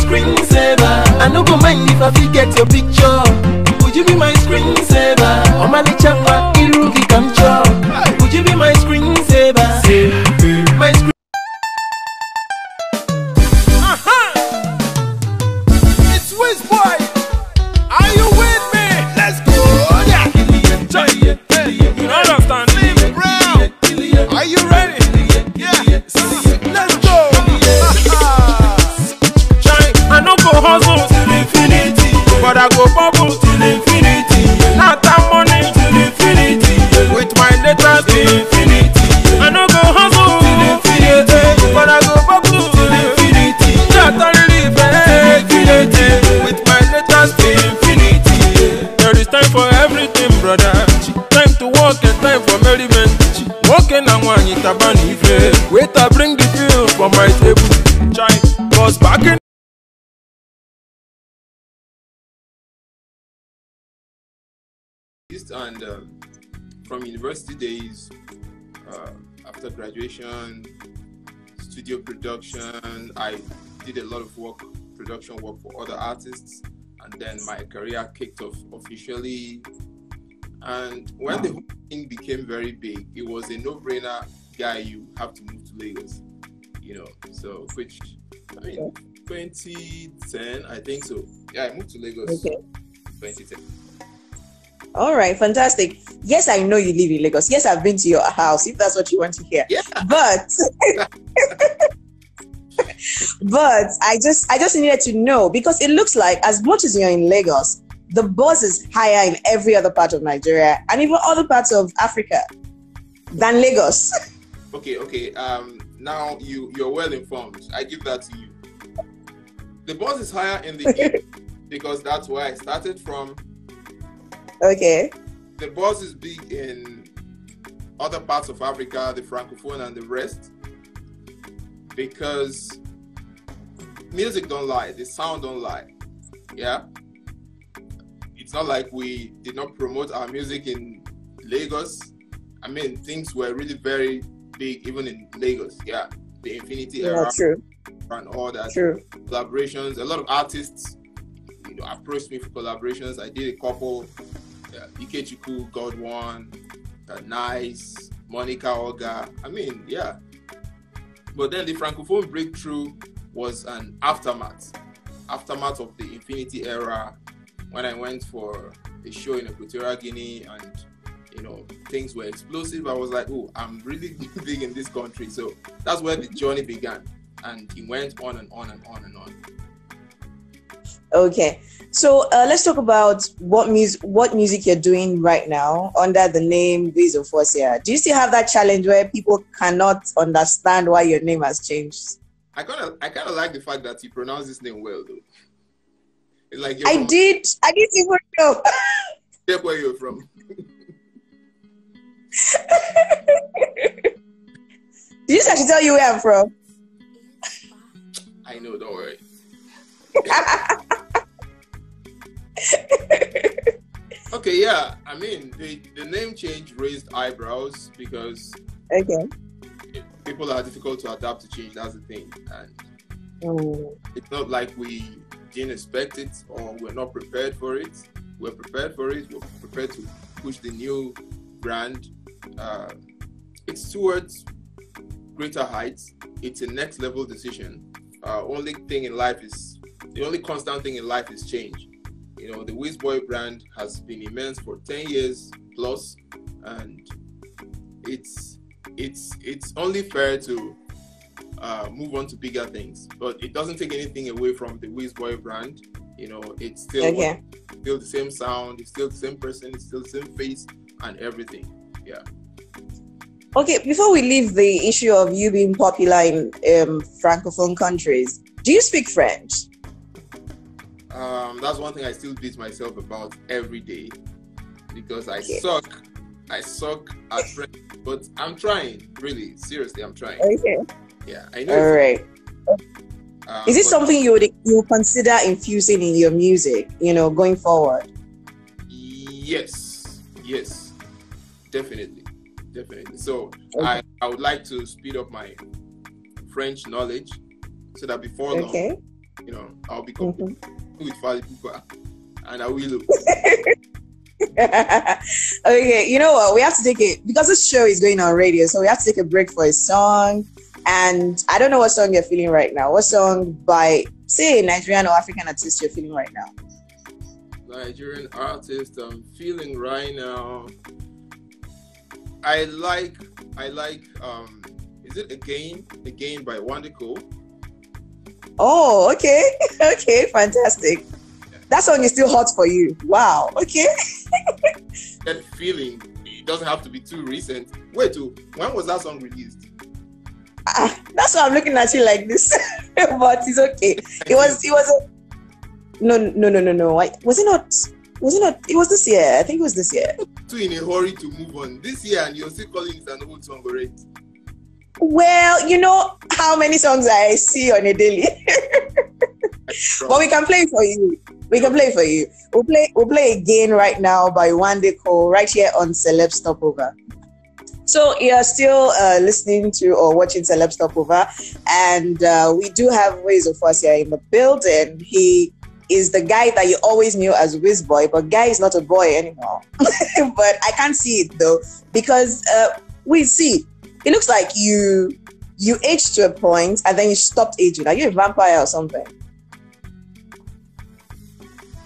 screensaver? I no go mind if I forget your picture. Would you be my screensaver? Oh my chama, irugi kamcho. Would you be my screensaver? My screen. It's Wizboyy. Are you with me? Let's go. Yeah. You understand? Are you ready? Yeah. Let's go. I no go hustle till infinity, but I go bubble till infinity. Not that money till infinity, with my letters till infinity. I no go hustle till infinity, but I go bubble till infinity. Not only infinity, with my letters till infinity. There is time for everything, brother. Time to work and time for merriment. Walking and one it a bunny fair. Wait, I bring the bill for my table. Chai, cause back in and from university days, after graduation, studio production, I did a lot of production work for other artists, and then my career kicked off officially. And when the whole thing became very big, it was a no-brainer, guy, you have to move to Lagos, you know, so which, I mean, 2010, I think so. Yeah, I moved to Lagos 2010. All right, fantastic. Yes, I know you live in Lagos. Yes, I've been to your house, if that's what you want to hear. Yeah. But but I just needed to know, because it looks like as much as you're in Lagos, the buzz is higher in every other part of Nigeria and even other parts of Africa than Lagos. Okay. Now you're well informed. I give that to you. The buzz is higher in the east because that's where I started from. Okay. The buzz is big in other parts of Africa, the Francophone and the rest, because music don't lie, the sound don't lie. Yeah. It's not like we did not promote our music in Lagos. I mean, things were really very big even in Lagos. Yeah. The Infinity era and all that. True. Collaborations. A lot of artists, you know, approached me for collaborations. I did a couple. Ikechukwu, God One, Nice, Monica Oga. I mean, yeah. But then the Francophone breakthrough was an aftermath of the Infinity era, when I went for a show in Equatorial Guinea and, you know, things were explosive. I was like, oh, I'm really big in this country. So that's where the journey began. And it went on and on and on and on. Okay. So let's talk about what music you're doing right now under the name Wiz Ofuasia. Do you still have that challenge where people cannot understand why your name has changed? I kind of like the fact that you pronounce this name well, though. It's like I didn't even know. Check where you're from. Did you say I should tell you where I'm from? I know, don't worry. Okay, yeah. I mean, the name change raised eyebrows because people are difficult to adapt to change. That's the thing, and it's not like we didn't expect it or we're not prepared for it. We're prepared for it. We're prepared to push the new brand. It's towards greater heights. It's a next level decision. The only constant thing in life is change. You know, the Wizboyy brand has been immense for 10 years plus, and it's only fair to move on to bigger things. But it doesn't take anything away from the Wizboyy brand. You know, it's still the same sound, it's still the same person, it's still the same face and everything. Yeah. Okay, before we leave the issue of you being popular in Francophone countries, do you speak French? That's one thing I still beat myself about every day, because I suck at French, but I'm trying, really, seriously, I'm trying. Okay. Yeah, I know. All right. Is it something you would consider infusing in your music, you know, going forward? Yes, definitely. So I would like to speed up my French knowledge so that before long You know, I'll be competing with Fali Pupa, and I will. Okay, you know what? We have to take it because this show is going on radio, so we have to take a break for a song. And I don't know what song you're feeling right now. What song by, say, a Nigerian or African artist you're feeling right now? Nigerian artist I'm feeling right now. I like is it Again by Wandiko? Oh, okay. Okay, fantastic. That song is still hot for you. Wow. Okay. That feeling, it doesn't have to be too recent. Wait, when was that song released? That's why I'm looking at you like this. But it's okay. It was no. Was it not? It was this year. I think it was this year. Too in a hurry to move on this year, and you're still calling it an old song already. Well, you know how many songs I see on a daily. But we can play it for you. We'll play Again right now by Wandiko right here on Celeb Stopover. So you're still listening to or watching Celeb Stopover, and we do have Wiz Ofuasia in the building. He is the guy that you always knew as Wizboyy, but guy is not a boy anymore. But I can't see it though, because we see it looks like you aged to a point and then you stopped aging. Are you a vampire or something?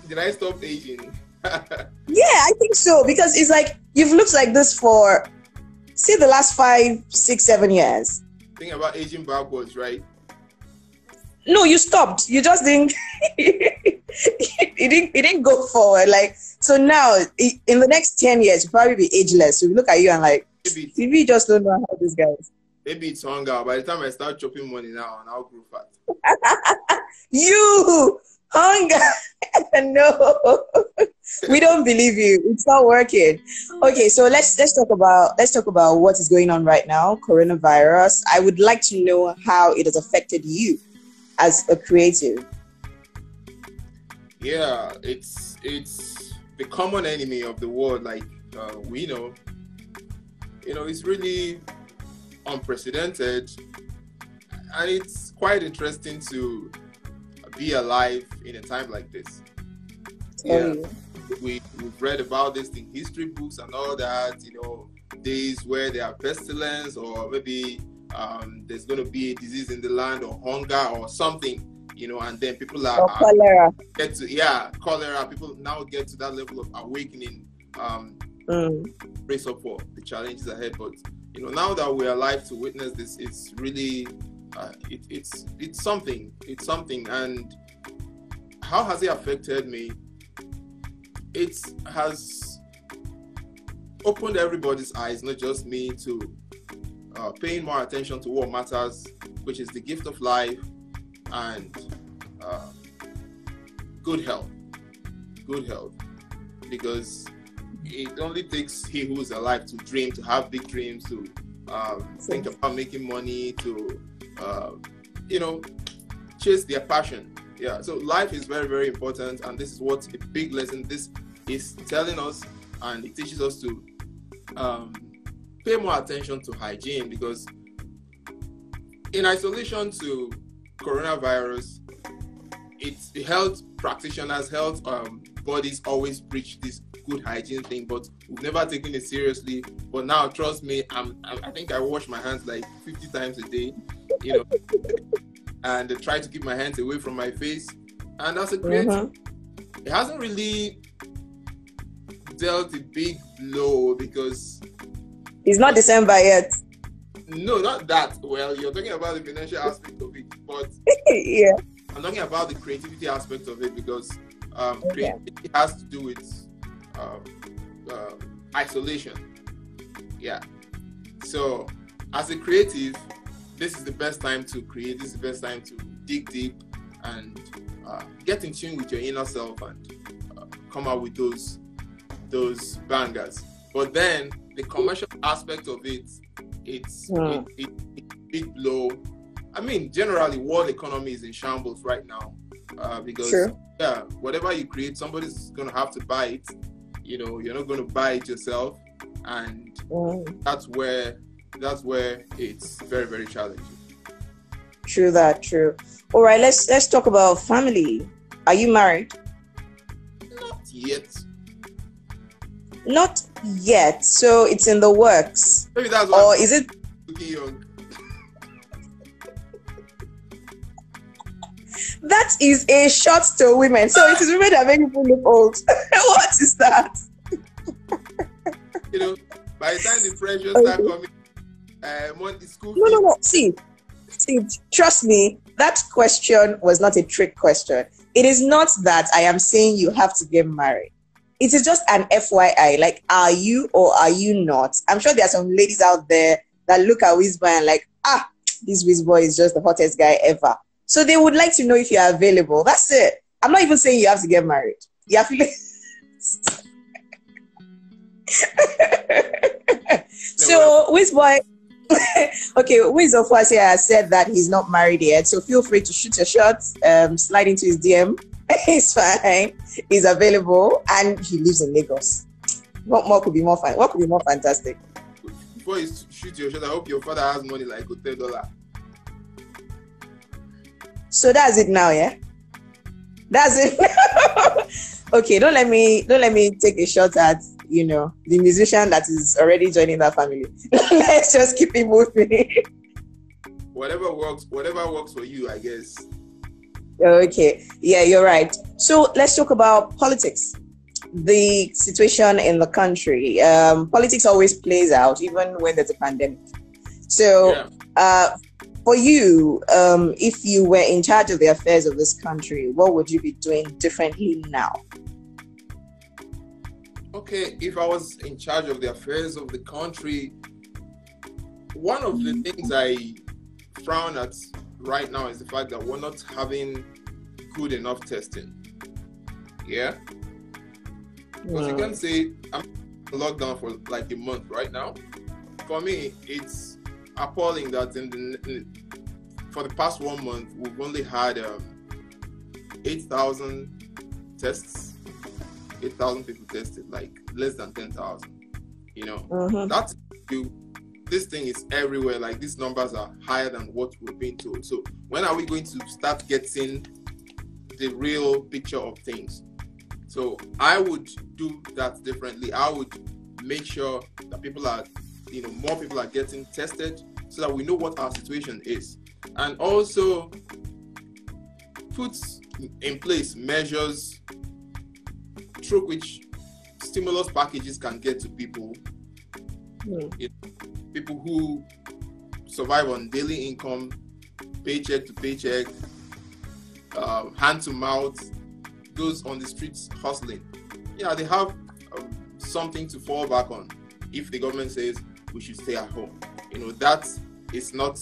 Did I stop aging? Yeah, I think so, because it's like you've looked like this for, say, the last 5, 6, 7 years. Think about aging backwards, right? No, you stopped. You just didn't. It didn't go forward. Like, so now, in the next 10 years, you'll probably be ageless. So we look at you and like, maybe just don't know how this guy is. Maybe it's hunger. By the time I start chopping money now, and I'll grow fat. You hunger. No, we don't believe you. It's not working. Okay, so let's talk about what is going on right now, coronavirus. I would like to know how it has affected you as a creative. Yeah, it's the common enemy of the world. Like we know, it's really unprecedented, and it's quite interesting to be alive in a time like this. Yeah, we've read about this in history books and all that. Days where there are pestilence, or maybe there's going to be a disease in the land, or hunger, or something. And then people are cholera. Cholera. People now get to that level of awakening. Brace up for the challenges ahead. But now that we're alive to witness this, it's really it's something. It's something. And how has it affected me? It has opened everybody's eyes, not just me, to paying more attention to what matters, which is the gift of life and good health. Good health. Because it only takes he who is alive to dream, to have big dreams, to think about making money, to chase their passion. Yeah, so life is very, very important, and this is what a big lesson this is telling us, and it teaches us to pay more attention to hygiene, because in isolation to coronavirus, it's health practitioners, health bodies always preach this good hygiene thing, but we've never taken it seriously. But now, trust me, I think I wash my hands like 50 times a day, and try to keep my hands away from my face. And as a creative, it hasn't really dealt a big blow, because it's not December yet. No, not that. Well, you're talking about the financial aspect of it, but yeah, I'm talking about the creativity aspect of it, because creativity has to do with isolation. Yeah. So as a creative, this is the best time to create. This is the best time to dig deep and get in tune with your inner self and come out with those bangers. But then the commercial aspect of it, it's a big blow. I mean, generally, world economy is in shambles right now, because whatever you create, somebody's gonna have to buy it. You're not gonna buy it yourself, and that's where it's very, very challenging. True. All right, let's talk about family. Are you married? Not yet. Not yet. So it's in the works. Maybe that's Or why is it? looking young. That is a shot to women. So it is women that make people look old. What is that? You know, by the time the pressure start coming, money school. No. See, trust me, that question was not a trick question. It is not that I am saying you have to get married. It is just an FYI. Like, are you or are you not? I'm sure there are some ladies out there that look at Wizboyy and like, this Wizboyy is just the hottest guy ever. So they would like to know if you are available. That's it. I'm not even saying you have to get married. You have to. So Wizboyy, okay, Wiz Ofuasia has said that he's not married yet. So feel free to shoot your shots. Slide into his DM. He's fine. He's available, and he lives in Lagos. What more could be more fun? What could be more fantastic? Before you shoot your shot, I hope your father has money like $10. So that's it now, yeah. That's it. Okay, don't let me take a shot at the musician that is already joining that family. Let's just keep it moving. Whatever works for you, I guess. Okay, yeah, you're right. So let's talk about politics. The situation in the country. Politics always plays out, even when there's a pandemic. So, for you, if you were in charge of the affairs of this country, what would you be doing differently now? Okay, if I was in charge of the affairs of the country, one of the things I frown at right now is the fact that we're not having good enough testing. Yeah? Because you can say I'm in lockdown for like a month right now. For me, it's appalling that for the past 1 month, we've only had 8,000 tests. 8,000 people tested, like less than 10,000. That's this thing is everywhere. Like, these numbers are higher than what we're being told. So when are we going to start getting the real picture of things? So I would do that differently. I would make sure that people are, more people are getting tested so that we know what our situation is. And also put in place measures through which stimulus packages can get to people. People who survive on daily income, paycheck to paycheck, hand to mouth, those on the streets hustling. They have something to fall back on if the government says we should stay at home. That is not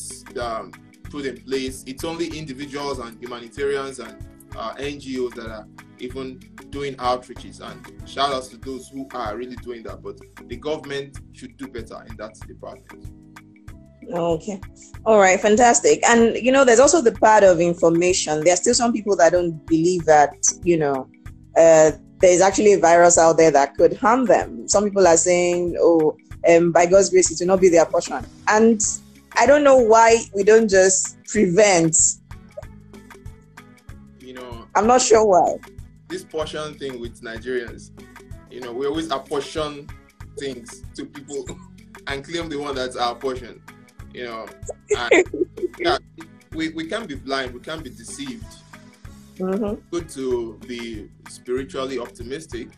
put in place. It's only individuals and humanitarians and NGOs that are even doing outreaches, and shout outs to those who are really doing that. But the government should do better in that department. Okay. All right. Fantastic. And, there's also the part of information. There are still some people that don't believe that, there's actually a virus out there that could harm them. Some people are saying, by God's grace, it will not be their portion. And I don't know why we don't just prevent. I'm not sure why. This portion thing with Nigerians, we always apportion things to people and claim the one that's our portion. And we can't be blind, we can't be deceived. Good to be spiritually optimistic,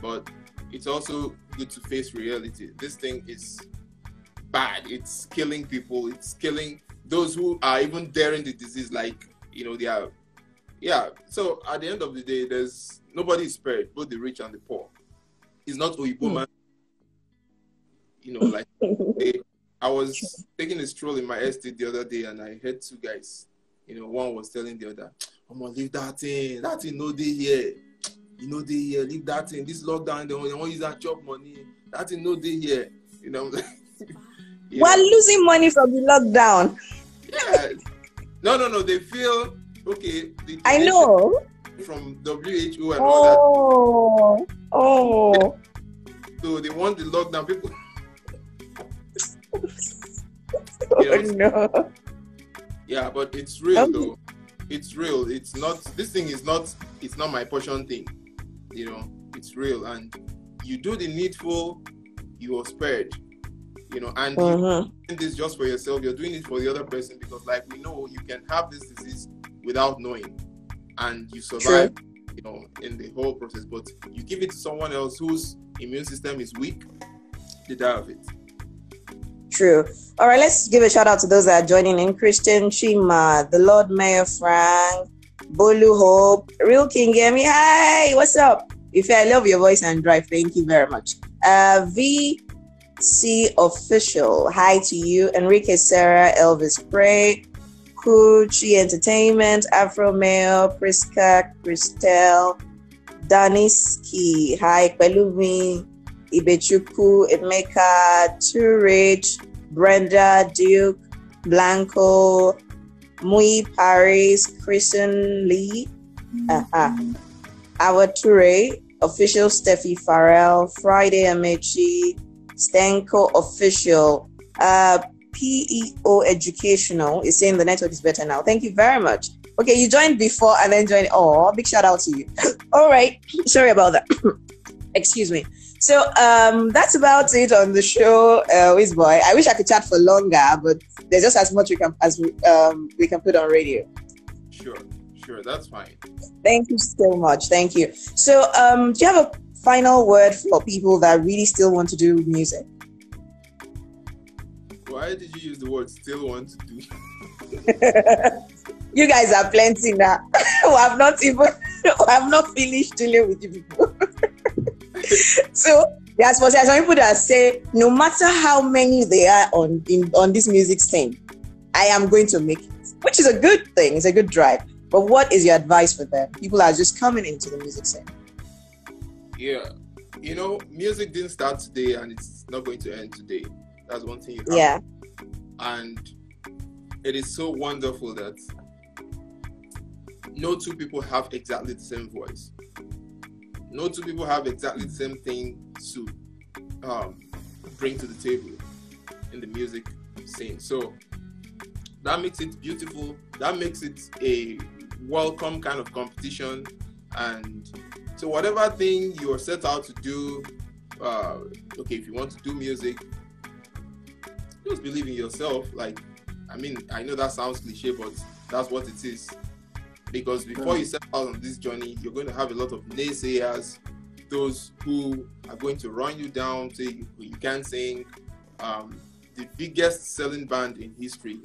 but it's also good to face reality. This thing is bad. It's killing people. It's killing those who are even daring the disease. Like, they are. Yeah. So at the end of the day, there's nobody is spared, both the rich and the poor. It's not Oyibo man. I was taking a stroll in my estate the other day, and I heard two guys. One was telling the other, "I'm gonna leave that thing. That thing no day here. Leave that thing. This lockdown, they won't use that job money. That thing no day here." We're losing money from the lockdown. Yeah. No. They feel okay. I know. From WHO and all that. Oh. So they want the lockdown people. No. Yeah, but it's real though. It's real. It's not. This thing is not. It's not my portion thing. You know, it's real, and you do the needful, you are spared. You know, and you're doing this just for yourself. You're doing it for the other person because, like we know, you can have this disease without knowing, and you survive. True. You know, in the whole process. But you give it to someone else whose immune system is weak, they die of it. True. All right, let's give a shout out to those that are joining in. Christian, Chima, the Lord Mayor Frank, Bolu Hope, Real King Yemi. Hi, what's up? If I love your voice and drive, thank you very much. VC Official, hi to you. Enrique Sarah, Elvis Prey, Kuchi Entertainment, Afro Mayo, Priska, Christelle, Daniski, hi, Pelumi, Ibechuku, Emeka, Turich, Brenda, Duke, Blanco, Mui Paris, Kristen Lee, Our Ture, Official Steffi Farrell, Friday Amechi, Stenko Official, PEO Educational is saying the network is better now. Thank you very much. Okay, you joined before and then joined. Oh, big shout out to you. All right, sorry about that. Excuse me. So that's about it on the show, Wizboyy. I wish I could chat for longer, but there's just as much we can put on radio. Sure, that's fine. Thank you so much. Thank you. So do you have a final word for people that really still want to do music? Why did you use the word still want to do? You guys are plenty now. I have not finished dealing with you people. So there's some people that say no matter how many they are on this music scene, I am going to make it, which is a good thing. It's a good drive. But what is your advice for them? People are just coming into the music scene. Yeah, you know, music didn't start today, and it's not going to end today. That's one thing you have. Yeah. And it is so wonderful that no two people have exactly the same voice. No two people have exactly the same thing to bring to the table in the music scene. So that makes it beautiful. That makes it a welcome kind of competition. And so whatever thing you are set out to do, okay, if you want to do music, just believe in yourself. Like, I mean, I know that sounds cliche, but that's what it is. Because before you set out on this journey, you're going to have a lot of naysayers, those who are going to run you down, say you can't sing. The biggest selling band in history,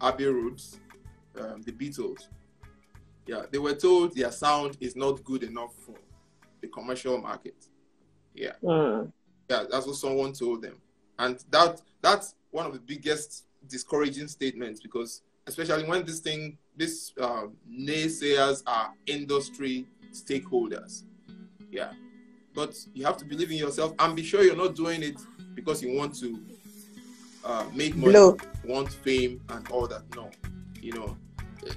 Abbey Road, the Beatles, yeah, they were told their sound is not good enough for the commercial market. Yeah, yeah, that's what someone told them, and that's one of the biggest discouraging statements, because especially when these naysayers are industry stakeholders. Yeah, but you have to believe in yourself and be sure you're not doing it because you want to make money, want fame and all that. No, you know,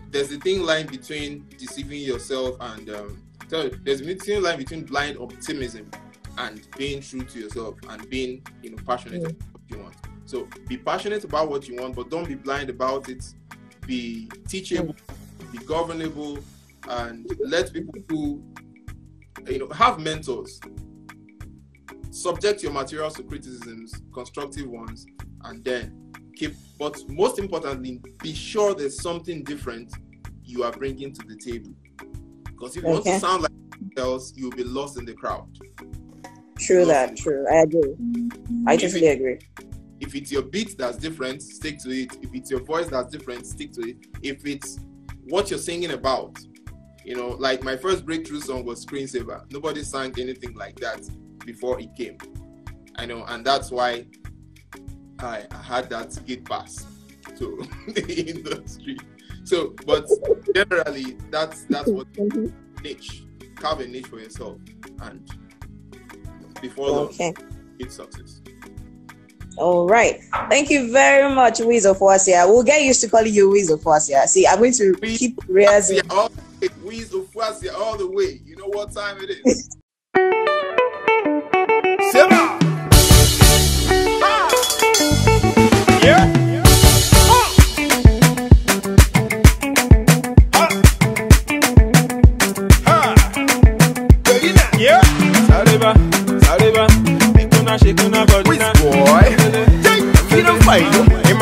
there's a thin line between deceiving yourself and there's a thin line between blind optimism and being true to yourself and being, you know, passionate about what you want. So be passionate about what you want, but don't be blind about it. Be teachable, be governable, and let people who, you know, have mentors. Subject your materials to criticisms, constructive ones, and then but most importantly, be sure there's something different you are bringing to the table. Because if you want to sound like someone else, you'll be lost in the crowd. True. I agree. I totally agree. If it's your beat that's different, stick to it. If it's your voice that's different, stick to it. If it's what you're singing about, you know, like my first breakthrough song was Screensaver. Nobody sang anything like that before it came. I know, and that's why I had that gate pass to the industry. So, but generally, that's what niche. Carve a niche for yourself, and before long, it's success. All right. Thank you very much, Wiz Ofuasia. We'll get used to calling you Wiz Ofuasia. See, I'm going to keep rehearsing. Wiz Ofuasia all the way. You know what time it is. Simba. Yeah.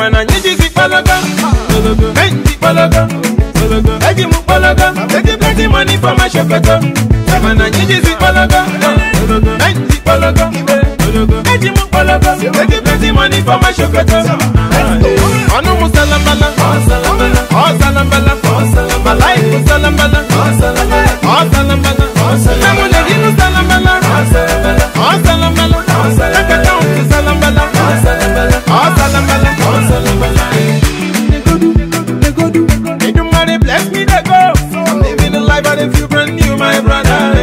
Emana nyiji palaga, Benji palaga, Eji mu palaga, Eji plenty money for my shokoto. Emana nyiji palaga, Benji palaga, Eji mu palaga, Eji plenty money for my shokoto. Anu musalambala, salambala, my life is salambala, salambala, Namu legi musalambala, salambala, Nakatown to salambala, salambala. They do money bless me they go. I'm living the life I feel brand new, my brother.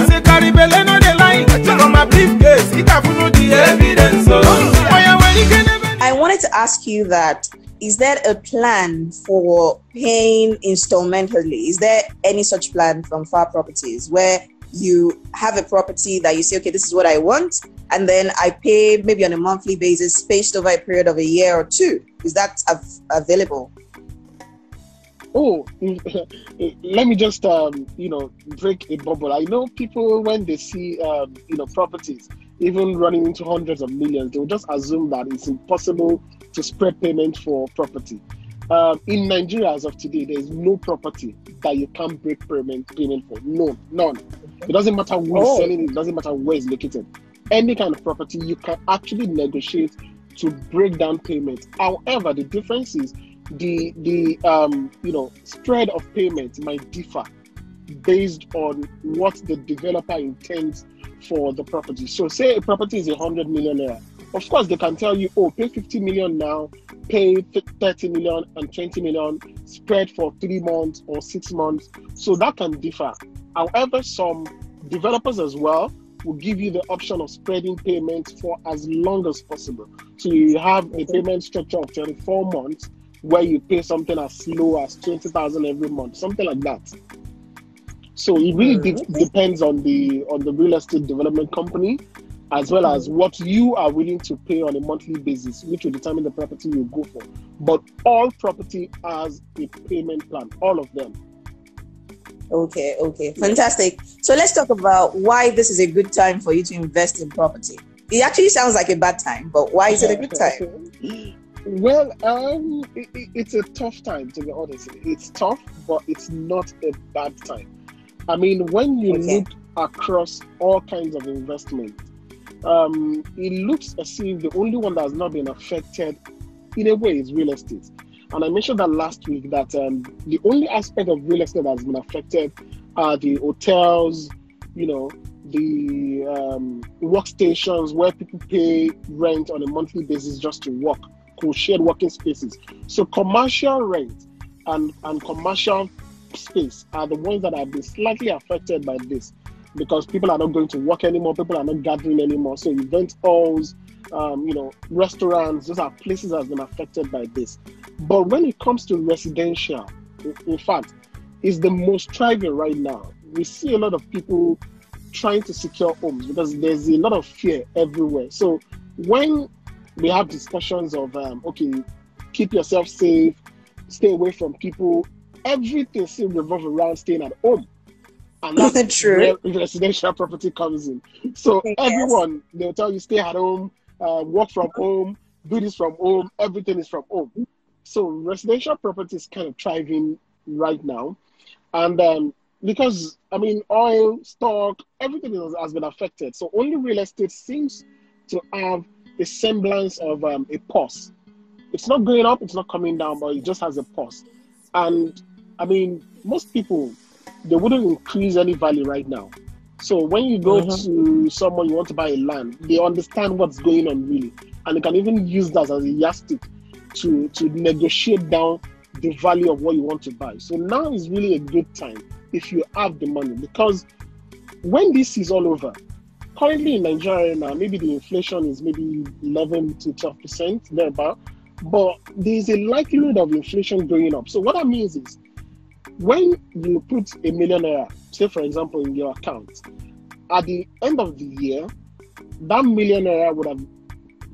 Say carry belly no they lie. Check on my briefcase, it have no the evidence. I wanted to ask you that. Is there a plan for paying instrumentally? Is there any such plan from Far Properties where you have a property that you say, okay, this is what I want, and then I pay maybe on a monthly basis spaced over a period of a year or two? Is that available? Oh, let me just, break a bubble. I know people, when they see, properties, even running into hundreds of millions, they will just assume that it's impossible to spread payment for property. In Nigeria, as of today, there is no property that you can't break payment for. No, none. It doesn't matter who is selling it. It doesn't matter where it's located. Any kind of property, you can actually negotiate to break down payment. However, the difference is the spread of payment might differ based on what the developer intends for the property. So say a property is 100 million naira. Of course, they can tell you, pay 50 million now, pay 30 million and 20 million, spread for 3 months or 6 months. So that can differ. However, some developers as well will give you the option of spreading payments for as long as possible. So you have a payment structure of 24 months where you pay something as low as 20,000 every month, something like that. So it really depends on the real estate development company, as well as what you are willing to pay on a monthly basis, which will determine the property you go for. But all property has a payment plan, all of them. Okay, fantastic. So let's talk about why this is a good time for you to invest in property. It actually sounds like a bad time, but why is it a good time? Well, it's a tough time, to be honest. It's tough, but it's not a bad time. I mean, when you look across all kinds of investment, it looks as if the only one that has not been affected in a way is real estate. And I mentioned that last week that the only aspect of real estate that has been affected are the hotels, the workstations where people pay rent on a monthly basis just to work, shared working spaces. So commercial rent and commercial space are the ones that have been slightly affected by this, because people are not going to work anymore, people are not gathering anymore. So event halls, restaurants, those are places that have been affected by this. But when it comes to residential, in fact, it's the most thriving right now. We see a lot of people trying to secure homes because there's a lot of fear everywhere. So when we have discussions of, keep yourself safe, stay away from people, everything still revolves around staying at home. And that's true. Where residential property comes in. So everyone, they'll tell you, stay at home, work from home, do this from home, everything is from home. So residential property is kind of thriving right now. And because, oil, stock, everything has been affected. So only real estate seems to have a semblance of a pause. It's not going up, it's not coming down, but it just has a pause. And most people, they wouldn't increase any value right now. So when you go to someone, you want to buy a land, they understand what's going on really. And they can even use that as a yardstick to negotiate down the value of what you want to buy. So now is really a good time if you have the money, because when this is all over, currently in Nigeria now, maybe the inflation is maybe 11 to 12% thereabout, but there's a likelihood of inflation going up. So what that means is, when you put $1 million, say for example, in your account, at the end of the year, that $1 million would have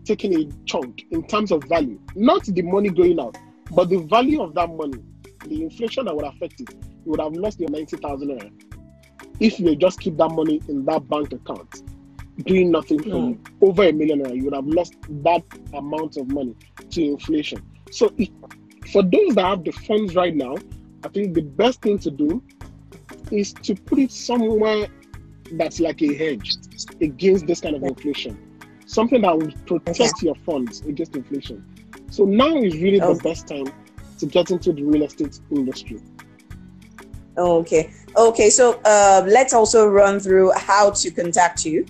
taken a chunk in terms of value, not the money going out, but the value of that money, the inflation that would affect it, you would have lost your 90,000 naira if you just keep that money in that bank account. doing nothing for you. Over $1 million, you would have lost that amount of money to inflation. So for those that have the funds right now, I think the best thing to do is to put it somewhere that's like a hedge against this kind of inflation. Something that will protect your funds against inflation. So now is really the best time to get into the real estate industry. Okay. So let's also run through how to contact you,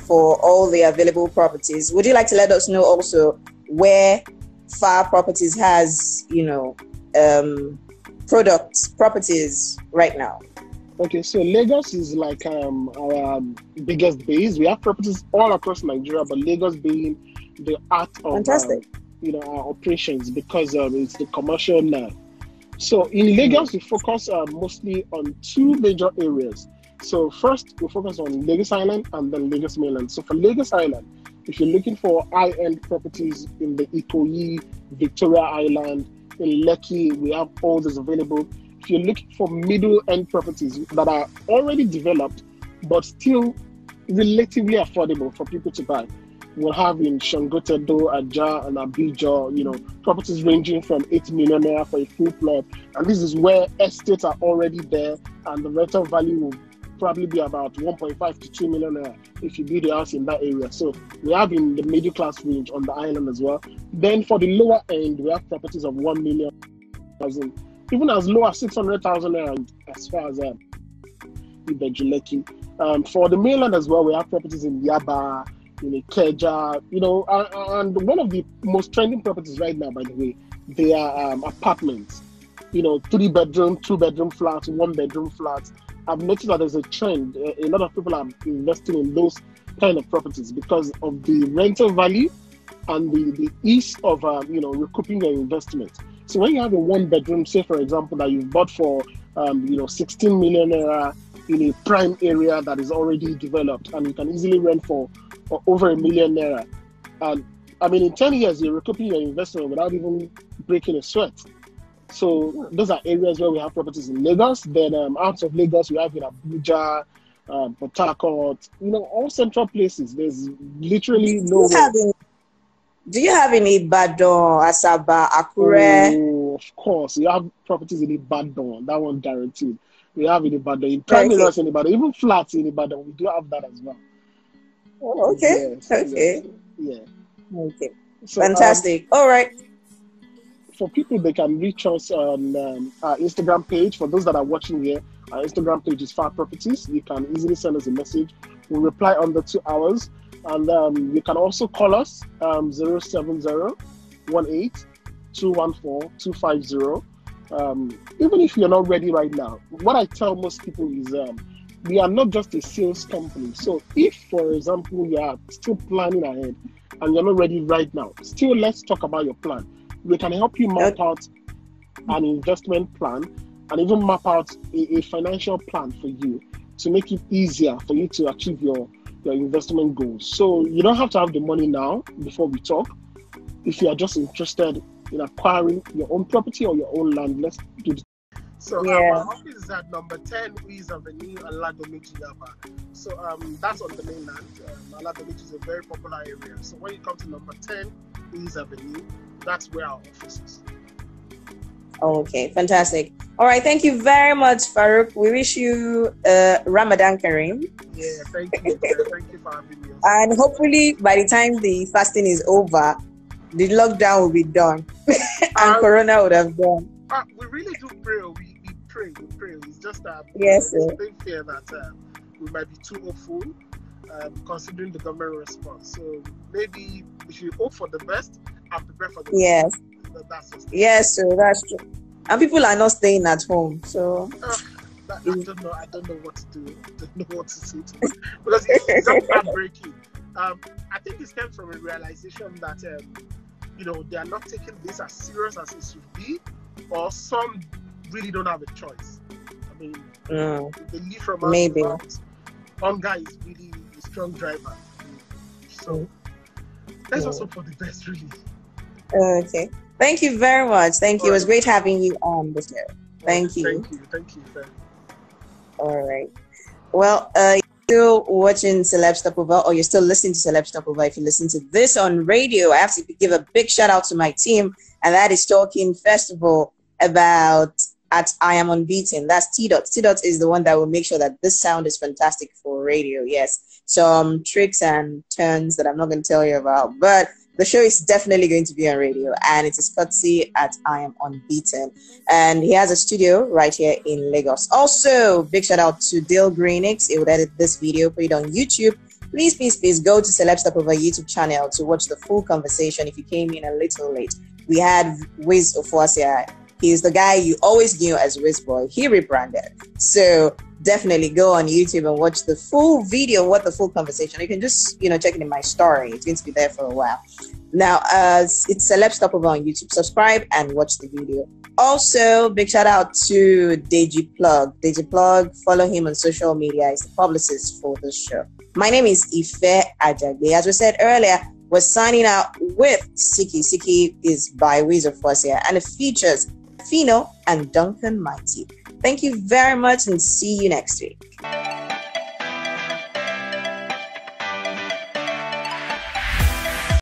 for all the available properties. Would you like to let us know also where FAR Properties has, properties right now? Okay, so Lagos is like our biggest base. We have properties all across Nigeria, but Lagos being the heart of our operations because it's the commercial now. So in Lagos, we focus mostly on two major areas. So first, we focus on Lagos Island and then Lagos Mainland. So for Lagos Island, if you're looking for high-end properties in the Ikoyi, Victoria Island, in Lekki, we have all those available. If you're looking for middle-end properties that are already developed, but still relatively affordable for people to buy, we'll have in Shangotedo, Ajah, and Abijo, properties ranging from 8 million naira for a full plot. And this is where estates are already there, and the rental value will probably be about 1.5 to 2 million naira if you build a house in that area. So we have in the middle class range on the island as well. Then for the lower end, we have properties of 1 million, even as low as 600,000 naira as far as Ibejuleki. For the mainland as well, we have properties in Yaba, in Ikeja, and one of the most trending properties right now, by the way, they are apartments. 3-bedroom, 2-bedroom flats, 1-bedroom flats. I've noticed that there's a trend. A lot of people are investing in those kind of properties because of the rental value and the ease of recouping your investment. So when you have a 1-bedroom, say for example, that you've bought for 16 million naira in a prime area that is already developed, and you can easily rent for over $1 million naira. And in 10 years, you're recouping your investment without even breaking a sweat. So those are areas where we have properties in Lagos. Then out of Lagos, we have in Abuja, Port Harcourt, all central places. There's literally no. Do you have in Ibadan, Asaba, Akure? Oh, of course. You have properties in Ibadan. That one guaranteed. We have in Ibadan, in prime areas in Ibadan, even flats in Ibadan. We do have that as well. Oh, okay. Yes, okay. Yes. Yeah. Okay. So, fantastic. All right. For people, they can reach us on our Instagram page. For those that are watching here, our Instagram page is FAR Properties. You can easily send us a message. We'll reply under 2 hours. And you can also call us 070-18-214-250. Even if you're not ready right now, what I tell most people is we are not just a sales company. So if, for example, you are still planning ahead and you're not ready right now, still let's talk about your plan. We can help you map out an investment plan and even map out a financial plan for you to make it easier for you to achieve your investment goals. So you don't have to have the money now before we talk. If you are just interested in acquiring your own property or your own land, let's do it. So our office is at number 10 Wiz Avenue, Aladomeji, Yaba. So that's on the mainland. Aladomeji is a very popular area. So when you come to number 10 Wiz Avenue, that's where our office is. Okay, fantastic. All right, thank you very much, Farouk. We wish you Ramadan Kareem. Yeah, thank you. Thank you for having me. And hopefully by the time the fasting is over, the lockdown will be done and Corona would have gone. We really do pray. We pray. It's just that we fear that we might be too hopeful considering the government response. So maybe we should hope for the best and prepare for the best. Yes, sir, that's true. And people are not staying at home, so I don't know what to do. I don't know what to say to them because it's just heartbreaking. I think it stems from a realization that they are not taking this as serious as it should be, or some really don't have a choice. I mean, they live from maybe hunger is really a strong driver. So let's also for the best, really. Okay. Thank you very much. Thank you. It was great having you on the show. Thank you. Thank you. All right. Well, Still watching Celeb Stopover, or you're still listening to Celeb Stopover, if you listen to this on radio, I have to give a big shout out to my team, and that is talking first of all about at I Am Unbeaten. That's T Dot. T Dot is the one that will make sure that this sound is fantastic for radio. Yes, some tricks and turns that I'm not going to tell you about, but the show is definitely going to be on radio, and it is courtesy at I Am Unbeaten. And he has a studio right here in Lagos. Also, big shout out to Dale Greenix. He would edit this video, put it on YouTube. Please, please, please go to Celeb Stopover YouTube channel to watch the full conversation if you came in a little late. We had Wiz Ofuasia. He's the guy you always knew as Wizboyy. He rebranded. So definitely go on YouTube and watch the full video, what the full conversation. You can just, check it in my story. It's going to be there for a while. Now, it's Celeb Stopover on YouTube. Subscribe and watch the video. Also, big shout out to Deji Plug. Deji Plug, follow him on social media. He's the publicist for this show. My name is Ife Ajagbe. As we said earlier, we're signing out with Siki. Siki is by Wiz Ofuasia, and it features Fino and Duncan Mighty. Thank you very much and see you next week.